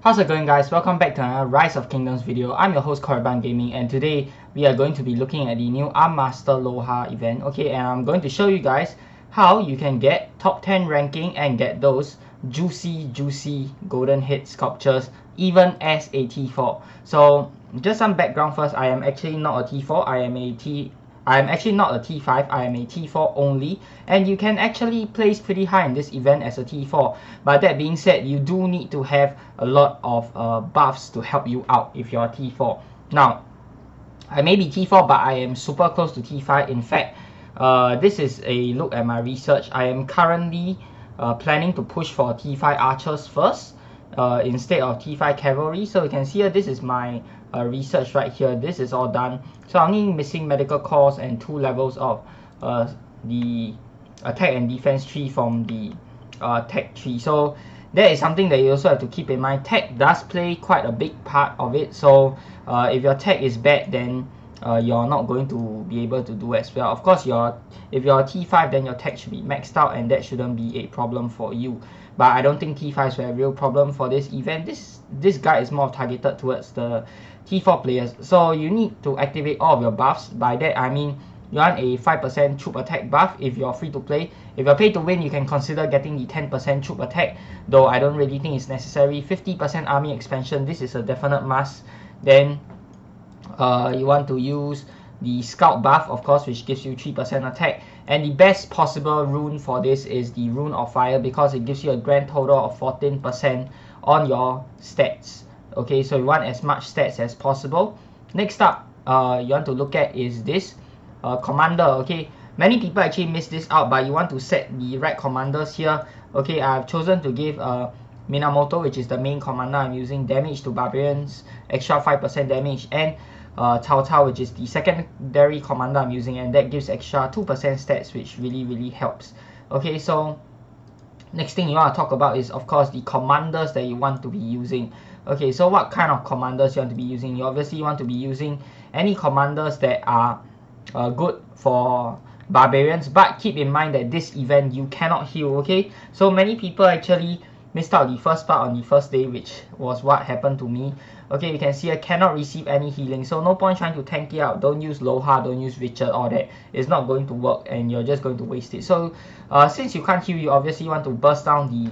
How's it going, guys? Welcome back to another Rise of Kingdoms video. I'm your host Korriban Gaming, and today we are going to be looking at the new Armsmaster Lohar event. Okay, and I'm going to show you guys how you can get top 10 ranking and get those juicy golden head sculptures even as a T4. So just some background first. I am actually not a T4. I am actually not a T5, I am a T4 only, and you can actually place pretty high in this event as a T4. But that being said, you do need to have a lot of buffs to help you out if you're a T4. Now, I may be T4, but I am super close to T5. In fact, this is a look at my research. I am currently planning to push for T5 archers first instead of T5 cavalry. So you can see here, this is my research right here. This is all done. So I'm only missing medical cores and 2 levels of the attack and defense tree from the tech tree. So that is something that you also have to keep in mind. Tech does play quite a big part of it. So if your tech is bad, then you're not going to be able to do as well. Of course, if you're a T5, then your tech should be maxed out, and that shouldn't be a problem for you. But I don't think T5s were a real problem for this event. This guide is more targeted towards the T4 players. So you need to activate all of your buffs. By that I mean you want a 5% troop attack buff if you're free to play. If you're pay to win, you can consider getting the 10% troop attack, though I don't really think it's necessary. 50% army expansion, this is a definite must. Then you want to use the scout buff, of course, which gives you 3% attack, and the best possible rune for this is the rune of fire, because it gives you a grand total of 14% on your stats. Okay, so you want as much stats as possible. Next up, you want to look at is this commander. Okay, many people actually miss this out, but you want to set the right commanders here. Okay, I've chosen to give Minamoto, which is the main commander I'm using, damage to barbarians, extra 5% damage, and Cao Cao, which is the secondary commander I'm using, and that gives extra 2% stats, which really helps. Okay, so next thing you want to talk about is, of course, the commanders that you want to be using. Okay, so what kind of commanders you want to be using? You obviously want to be using any commanders that are good for barbarians, but keep in mind that this event you cannot heal. Okay, so many people actually missed out the first part on the first day, which was what happened to me. Okay, you can see I cannot receive any healing, so no point trying to tank it out. Don't use Lohar, don't use Richard, all that. It's not going to work, and you're just going to waste it. So since you can't heal, you obviously want to burst down the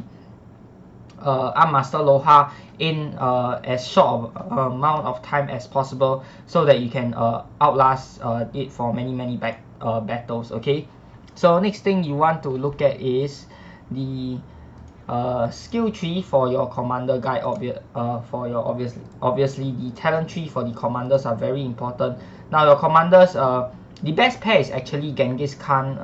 Armsmaster Lohar in as short of amount of time as possible, so that you can outlast it for many battles. Okay, so next thing you want to look at is the skill tree for your commander guide. Obviously the talent tree for the commanders are very important. Now your commanders, the best pair is actually Genghis Khan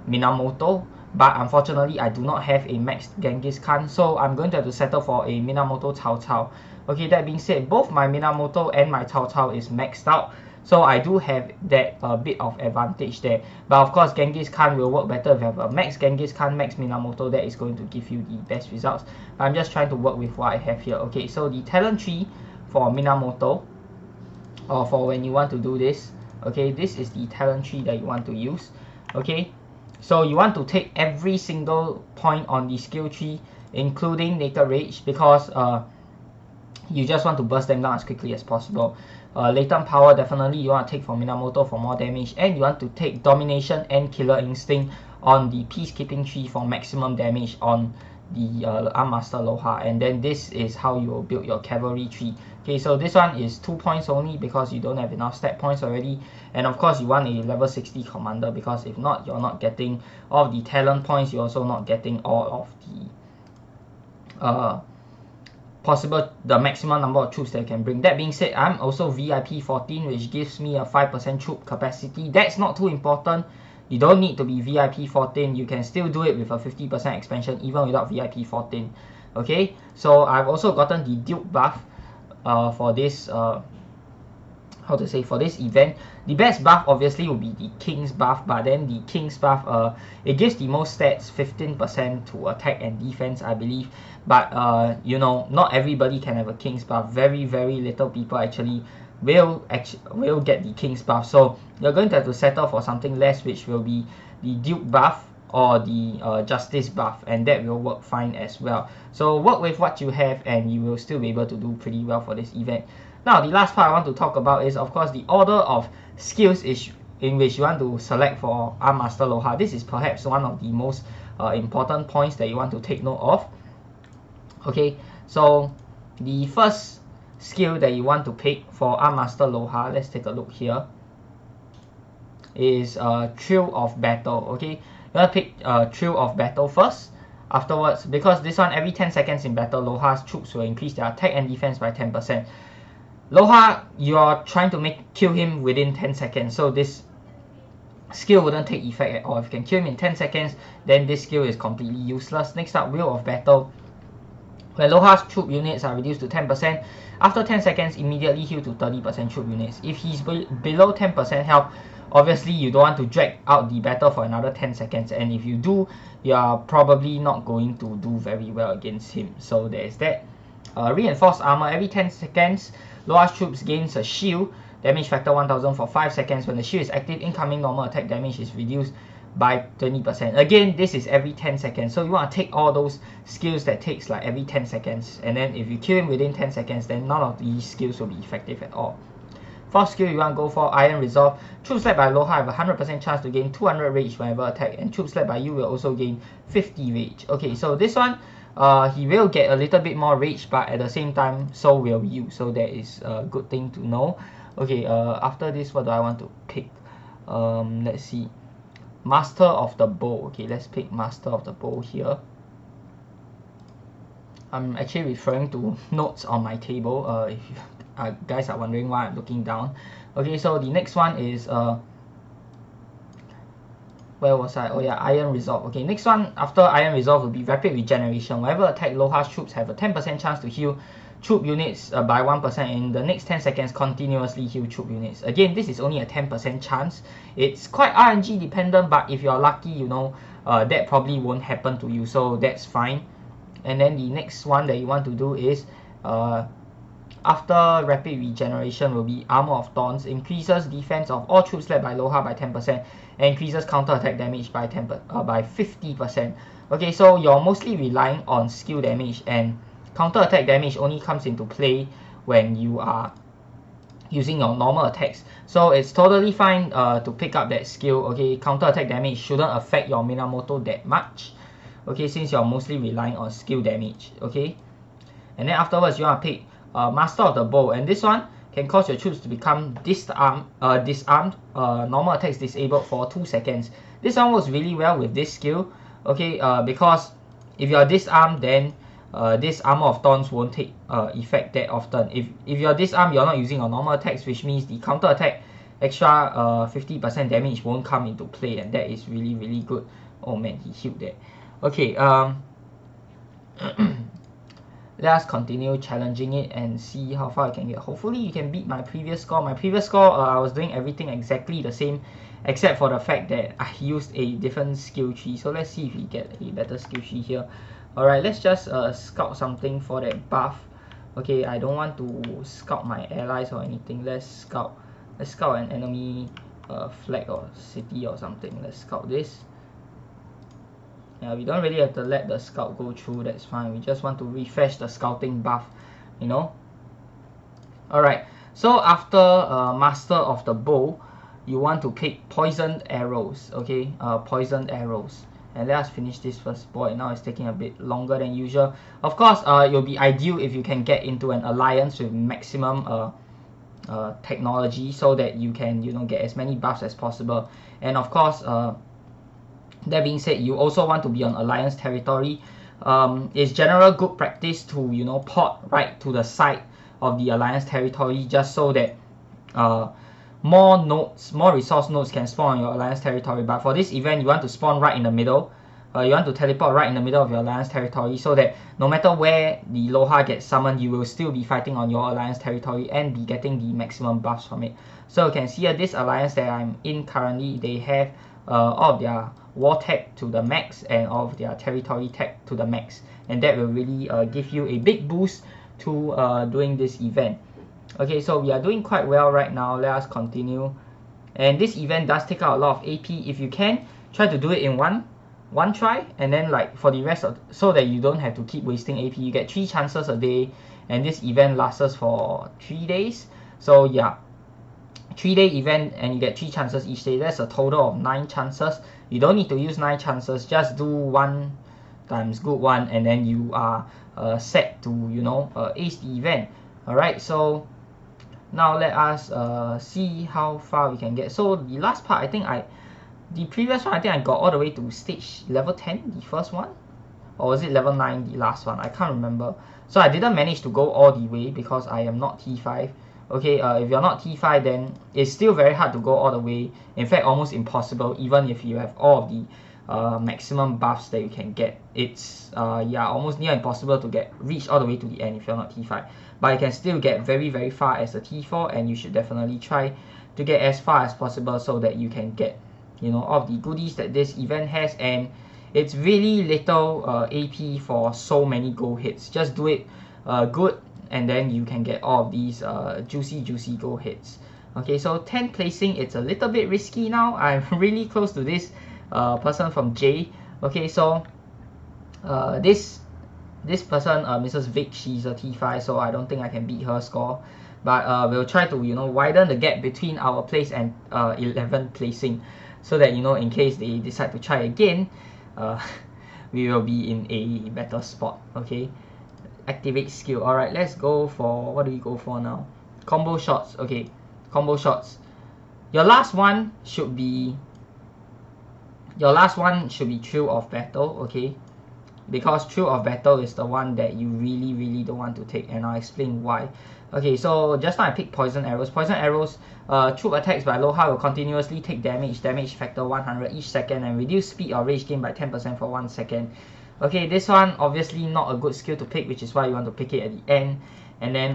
Minamoto, but unfortunately I do not have a maxed Genghis Khan, so I'm going to have to settle for a Minamoto Cao Cao. Okay, that being said, both my Minamoto and my Cao Cao is maxed out, so I do have that bit of advantage there. But of course, Genghis Khan will work better if you have a max Genghis Khan, max Minamoto. That is going to give you the best results. But I'm just trying to work with what I have here. Okay, so the talent tree for Minamoto, or for when you want to do this, okay, this is the talent tree that you want to use. Okay, so you want to take every single point on the skill tree, including Naked Rage, because you just want to burst them down as quickly as possible. Latent Power, definitely you want to take from Minamoto for more damage, and you want to take Domination and Killer Instinct on the Peacekeeping tree for maximum damage on the Armsmaster Lohar. And then this is how you will build your cavalry tree. Okay, so this one is 2 points only because you don't have enough stat points already, and of course you want a level 60 commander, because if not, you're not getting all of the talent points, you're also not getting all of the the maximum number of troops that you can bring. That being said, I'm also VIP 14, which gives me a 5% troop capacity. That's not too important. You don't need to be VIP 14. You can still do it with a 50% expansion even without VIP 14. Okay, so I've also gotten the Duke buff for this for this event. The best buff obviously will be the King's buff, but then the King's buff, it gives the most stats, 15% to attack and defense, I believe. But you know, not everybody can have a King's buff. Very little people actually will get the King's buff. So you're going to have to settle for something less, which will be the Duke buff or the justice buff, and that will work fine as well. So work with what you have and you will still be able to do pretty well for this event. Now the last part I want to talk about is of course the order of skills in which you want to select for Armsmaster Lohar. This is perhaps one of the most important points that you want to take note of. Okay, so the first skill that you want to pick for Armsmaster Lohar, let's take a look here, is Thrill of Battle. Okay, you want to pick Thrill of Battle first. Afterwards, because this one every 10 seconds in battle, Lohar's troops will increase their attack and defense by 10%. Lohar, you're trying to kill him within 10 seconds, so this skill wouldn't take effect at all. If you can kill him in 10 seconds, then this skill is completely useless. Next up, Wheel of Battle. When Lohar's troop units are reduced to 10%, after 10 seconds, immediately heal to 30% troop units. If he's below 10% health, obviously you don't want to drag out the battle for another 10 seconds, and if you do, you are probably not going to do very well against him. So there's that. Reinforced Armor. Every 10 seconds, Lohar's troops gains a shield. Damage factor 1000 for 5 seconds. When the shield is active, incoming normal attack damage is reduced by 20%. Again, this is every 10 seconds. So you want to take all those skills that takes like every 10 seconds. And then if you kill him within 10 seconds, then none of these skills will be effective at all. Fourth skill you want to go for, Iron Resolve. Troops led by Lohar have a 100% chance to gain 200 rage whenever attacked, and troops led by you will also gain 50 rage. Okay, so this one, he will get a little bit more rage, but at the same time, so will you. So that is a good thing to know. Okay, after this, what do I want to pick? Let's see. Master of the Bow. Okay, let's pick Master of the Bow here. I'm actually referring to notes on my table. If you guys are wondering why I'm looking down. Okay, so the next one is where was I? Oh yeah, Iron Resolve. Okay, next one after Iron Resolve will be Rapid Regeneration. Whenever attack, Lohar's troops have a 10% chance to heal troop units by 1% in the next 10 seconds, continuously heal troop units. Again, this is only a 10% chance. It's quite RNG dependent, but if you're lucky, you know, that probably won't happen to you, so that's fine. And then the next one that you want to do is after Rapid Regeneration will be Armor of Thorns. Increases defense of all troops led by Lohar by 10% and increases counter attack damage by 50%. Okay, so you're mostly relying on skill damage, and counter attack damage only comes into play when you are using your normal attacks. So it's totally fine to pick up that skill. Okay, counter attack damage shouldn't affect your Minamoto that much. Okay, since you're mostly relying on skill damage. Okay, and then afterwards you want to pick Master of the Bow, and this one can cause your troops to become disarmed. Normal attacks disabled for 2 seconds. This one works really well with this skill. Okay, because if you are disarmed, then this Armor of Thorns won't take effect that often. If you're disarmed, you're not using your normal attacks, which means the counter attack extra 50% damage won't come into play, and that is really, really good. Oh man, he healed that. Okay, let us continue challenging it and see how far I can get. Hopefully you can beat my previous score. My previous score, I was doing everything exactly the same, except for the fact that I used a different skill tree. So let's see if we get a better skill tree here. Alright, let's just scout something for that buff. Okay, I don't want to scout my allies or anything. Let's scout an enemy flag or city or something. Let's scout this. Yeah, we don't really have to let the scout go through, that's fine. We just want to refresh the scouting buff, you know. Alright, so after Master of the Bow, you want to pick Poisoned Arrows. Okay, Poisoned Arrows. And let us finish this first. Boy, now it's taking a bit longer than usual. Of course, it'll be ideal if you can get into an alliance with maximum technology, so that you can, you know, get as many buffs as possible. And of course, that being said, you also want to be on alliance territory. It's general good practice to, you know, port right to the side of the alliance territory, just so that more resource nodes can spawn on your alliance territory. But for this event, you want to spawn right in the middle. You want to teleport right in the middle of your alliance territory, so that no matter where the Lohar gets summoned, you will still be fighting on your alliance territory and be getting the maximum buffs from it. So you can see here, this alliance that I'm in currently, they have all of their war tech to the max and all of their territory tech to the max, and that will really give you a big boost to doing this event. Okay, so we are doing quite well right now. Let us continue. And this event does take out a lot of AP. If you can, try to do it in one one try, and then like for the rest of, so that you don't have to keep wasting AP. You get 3 chances a day, and this event lasts for 3 days. So yeah, 3-day event, and you get 3 chances each day. That's a total of 9 chances. You don't need to use 9 chances, just do 1 times good 1, and then you are set to, you know, ace the event. Alright, so now let us see how far we can get. So the last part, the previous one, I think I got all the way to stage level 10, the first one, or was it level 9, the last one? I can't remember. So I didn't manage to go all the way because I am not T5. Okay, if you're not T5, then it's still very hard to go all the way. In fact, almost impossible, even if you have all of the maximum buffs that you can get. It's yeah, almost near impossible to reach all the way to the end if you're not T5. But you can still get very, very far as a T4, and you should definitely try to get as far as possible so that you can get, you know, all of the goodies that this event has. And it's really little AP for so many gold hits. Just do it good, and then you can get all of these juicy gold hits. Okay, so 10th placing, it's a little bit risky now. I'm really close to this person from J. Okay, so this person, Mrs. Vic, she's a T5, so I don't think I can beat her score. But we'll try to, you know, widen the gap between our place and 11th placing, so that, you know, in case they decide to try again, we will be in a better spot. Okay, activate skill. Alright, let's go for, what do we go for now? Combo shots. Okay, combo shots. Your last one should be Thrill of Battle. Okay, because Thrill of Battle is the one that you really don't want to take, and I'll explain why. Okay, so just now I picked Poison Arrows. Poison Arrows, troop attacks by Lohar will continuously take damage factor 100 each second, and reduce speed or rage gain by 10% for 1 second. Okay, this one obviously not a good skill to pick, which is why you want to pick it at the end. And then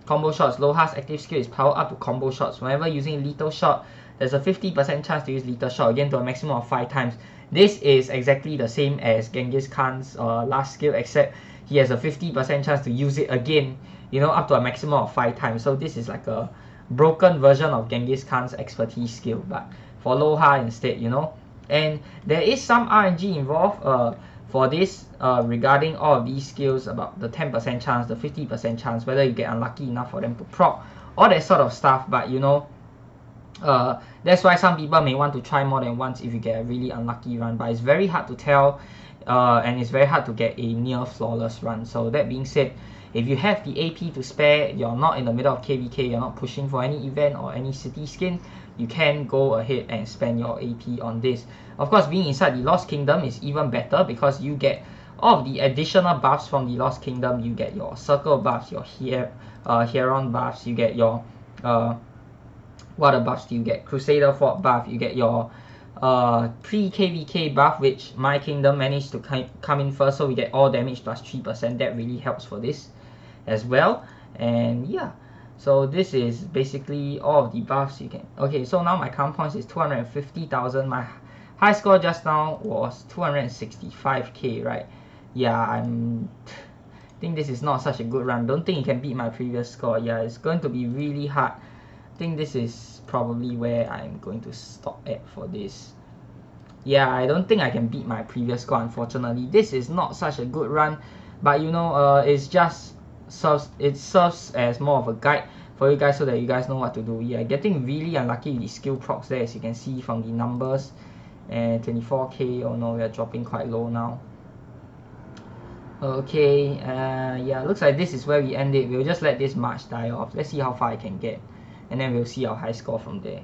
combo shots. Lohar's active skill is powered up to combo shots. Whenever using lethal shot, there's a 50% chance to use lethal shot, again to a maximum of 5 times. This is exactly the same as Genghis Khan's last skill, except he has a 50% chance to use it again, you know, up to a maximum of 5 times. So this is like a broken version of Genghis Khan's expertise skill, but for Lohar instead, you know. And there is some RNG involved for this regarding all of these skills, about the 10% chance, the 50% chance, whether you get unlucky enough for them to proc, all that sort of stuff. But you know, that's why some people may want to try more than once if you get a really unlucky run, but it's very hard to tell, and it's very hard to get a near flawless run. So that being said, if you have the AP to spare, you're not in the middle of KVK, you're not pushing for any event or any city skin, you can go ahead and spend your AP on this. Of course, being inside the Lost Kingdom is even better because you get all of the additional buffs from the Lost Kingdom. You get your Circle buffs, your Heron buffs, you get your what other buffs do you get? Crusader Fort buff, you get your pre-KVK buff, which my kingdom managed to come in first, so we get all damage plus 3%. That really helps for this as well. And yeah, so this is basically all of the buffs you can. Okay, so now my count points is 250,000. My high score just now was 265k, right? Yeah, I think this is not such a good run. Don't think you can beat my previous score. Yeah, it's going to be really hard. I think this is probably where I'm going to stop at for this. Yeah, I don't think I can beat my previous score, unfortunately. This is not such a good run, but you know, it's just serves as more of a guide for you guys so that you guys know what to do. Yeah, getting really unlucky with the skill procs there, as you can see from the numbers. And 24k, oh no, we are dropping quite low now. Okay, yeah, looks like this is where we end it. We'll just let this march die off. Let's see how far I can get, and then we'll see our high score from there.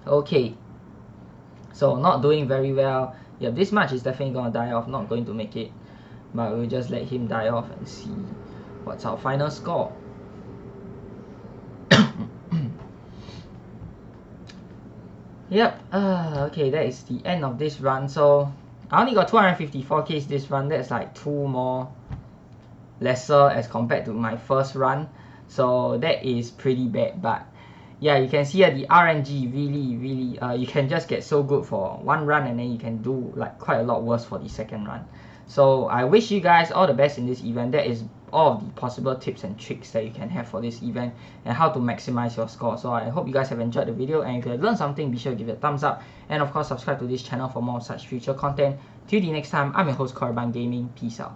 Okay, so not doing very well. Yeah, this match is definitely gonna die off, not going to make it, but we'll just let him die off and see what's our final score. Yep, okay, that is the end of this run. So I only got 254k this run. That's like 2 more lesser as compared to my first run, so that is pretty bad. But yeah, you can see the RNG really you can just get so good for 1 run, and then you can do like quite a lot worse for the 2nd run. So I wish you guys all the best in this event. That is all of the possible tips and tricks that you can have for this event and how to maximize your score. So I hope you guys have enjoyed the video, and if you have learned something, be sure to give it a thumbs up, and of course subscribe to this channel for more such future content. Till the next time, I'm your host Korban Gaming. Peace out.